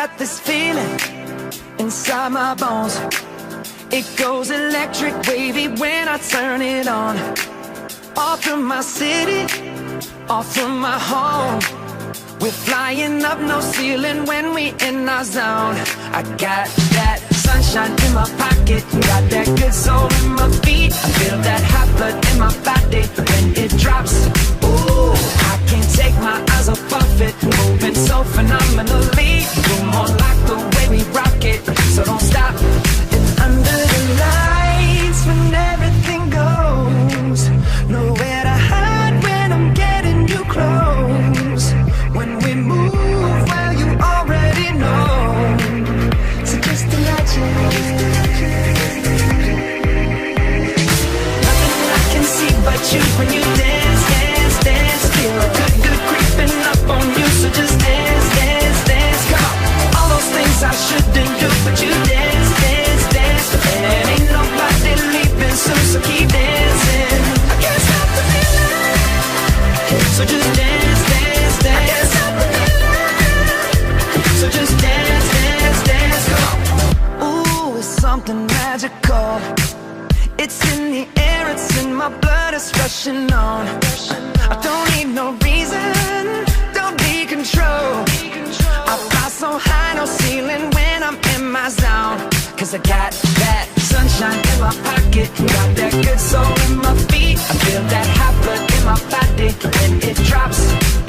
got this feeling inside my bones. It goes electric wavy when I turn it on. All through my city, all through my home. We're flying up, no ceiling when we in our zone. I got that sunshine in my pocket, got that good soul in my feet. I feel that hot blood in my body when it drops. Ooh, I can't take my eyes off of it, moving so phenomenally. You're more like the way we rock it, so don't stop. And under the lights when everything goes, nowhere to hide when I'm getting you close. When we move, well, you already know. So just imagine. Nothing I can see but you when you dance, dance, dance. Feel a good, good creeping up on you. So just dance, dance, dance. Come on. All those things I shouldn't do, but you dance, dance, dance. And ain't nobody leaving soon, so keep dancing. I can't stop the feeling. So just dance, dance, dance. I can't stop the feeling. So just dance, dance, dance. Come on. Ooh, it's something magical. It's in the air, it's in my blood, it's rushing on. I don't need no reason, don't be control. I fly so high, no ceiling when I'm in my zone. Cause I got that sunshine in my pocket, got that good soul in my feet. I feel that hot blood in my body when it drops.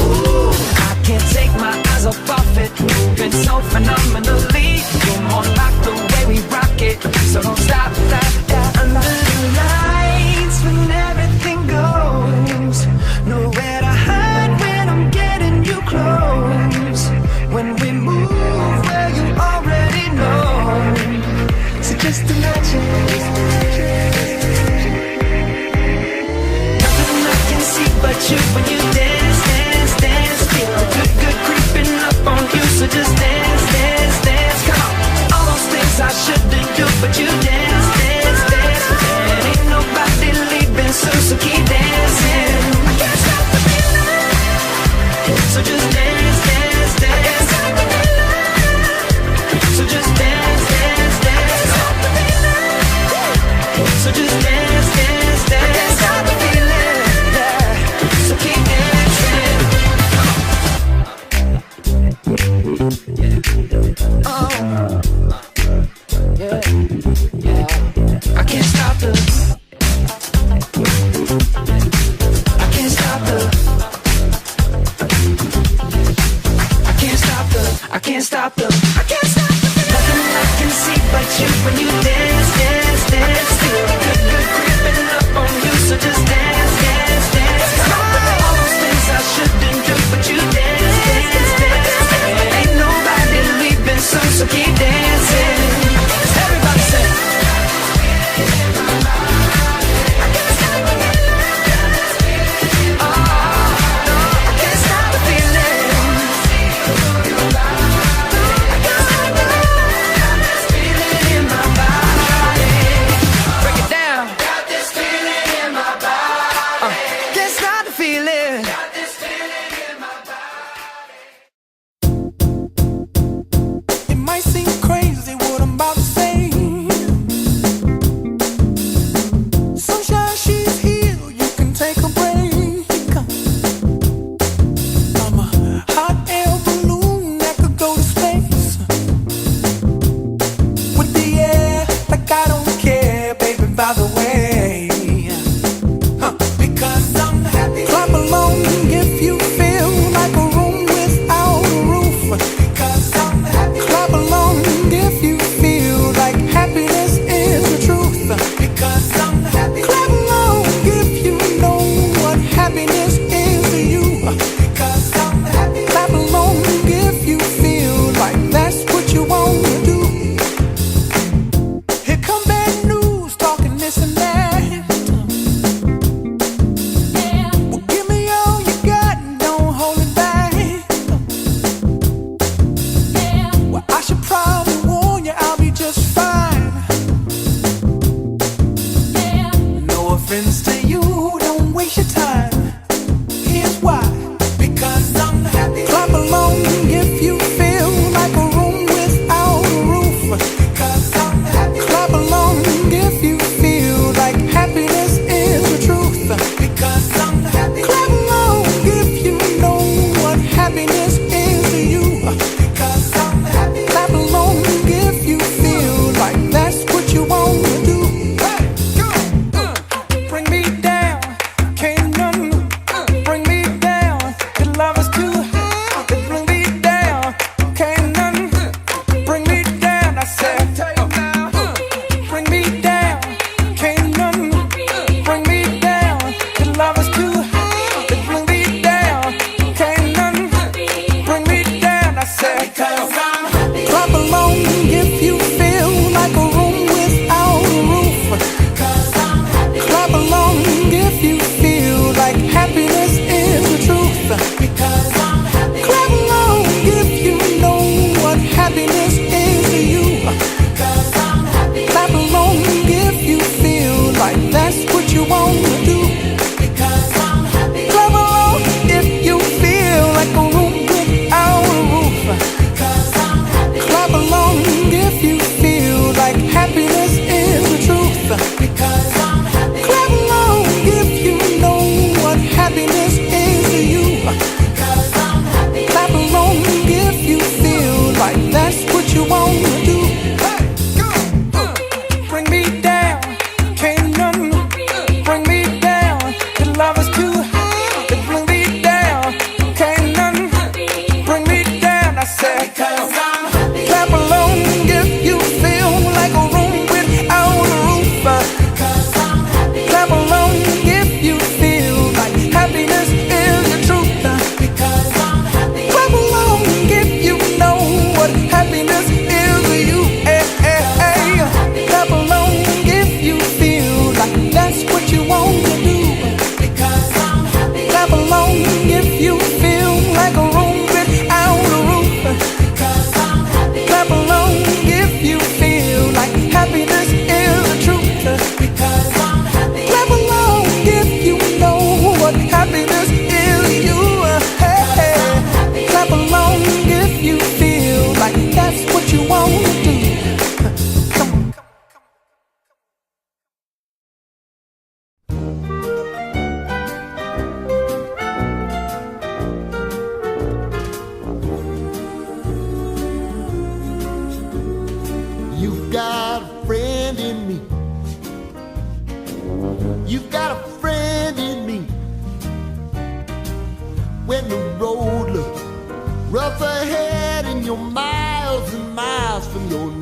Ooh, I can't take my eyes off of it, moving so phenomenally. You're more like the way we rock it, so don't stop, stop, stop. Under the lights when everything goes, nowhere to hide when I'm getting you close. When we move, well, you already know. So just imagine. Nothing I can see but you when you dance, dance, dance. Feel a good, good creeping up on you. So just dance, dance, dance. Come on. All those things I shouldn't do, but you dance, dance, dance. And ain't nobody leaving soon, so keep dancing. I can't stop the feeling. So just dance, dance, dance. I can't stop the feeling. So just dance, dance, dance. Stop the feeling. So just dance, dance, dance. I can't stop the feeling. Yeah. So keep dancing. Oh, yeah, yeah. I can't stop the. I can't stop the. I can't stop the. I can't stop the. I can't stop the. Nothing I can see but you when you dance, dance, dance. Feel a good, good creeping up on you, so just dance, dance, dance. Come on. All those things I shouldn't do, but you dance, dance, dance. Ain't nobody leaving soon, so keep dancing. Everybody say. Clap along if you feel like a room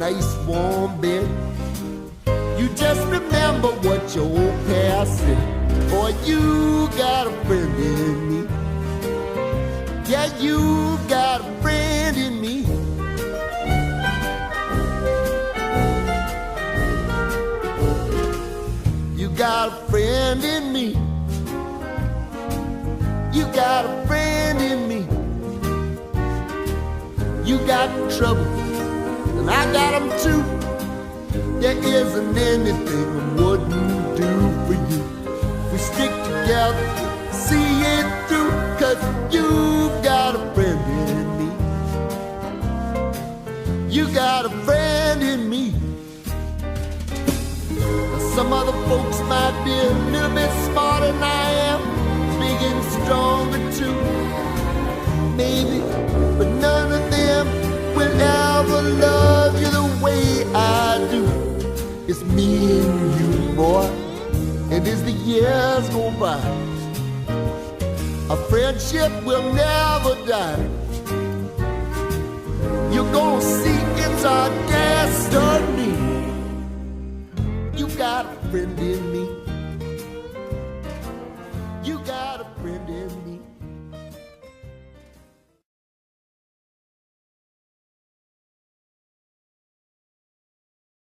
nice warm bed. You just remember what your old past said. Boy, you got a friend in me. Yeah, you got a friend in me. You got a friend in me. You got a friend in me. You got trouble, and I got them too. There isn't anything I wouldn't do for you. We stick together, see it through, 'cause you've got a friend in me. You got a friend in me. Now, some other folks might be a little bit smarter than I am, big and stronger too, maybe, but none of them will ever love you the way I do. It's me and you, boy, and as the years go by, our friendship will never die. You're gonna see it's our destiny. You got a friend in me.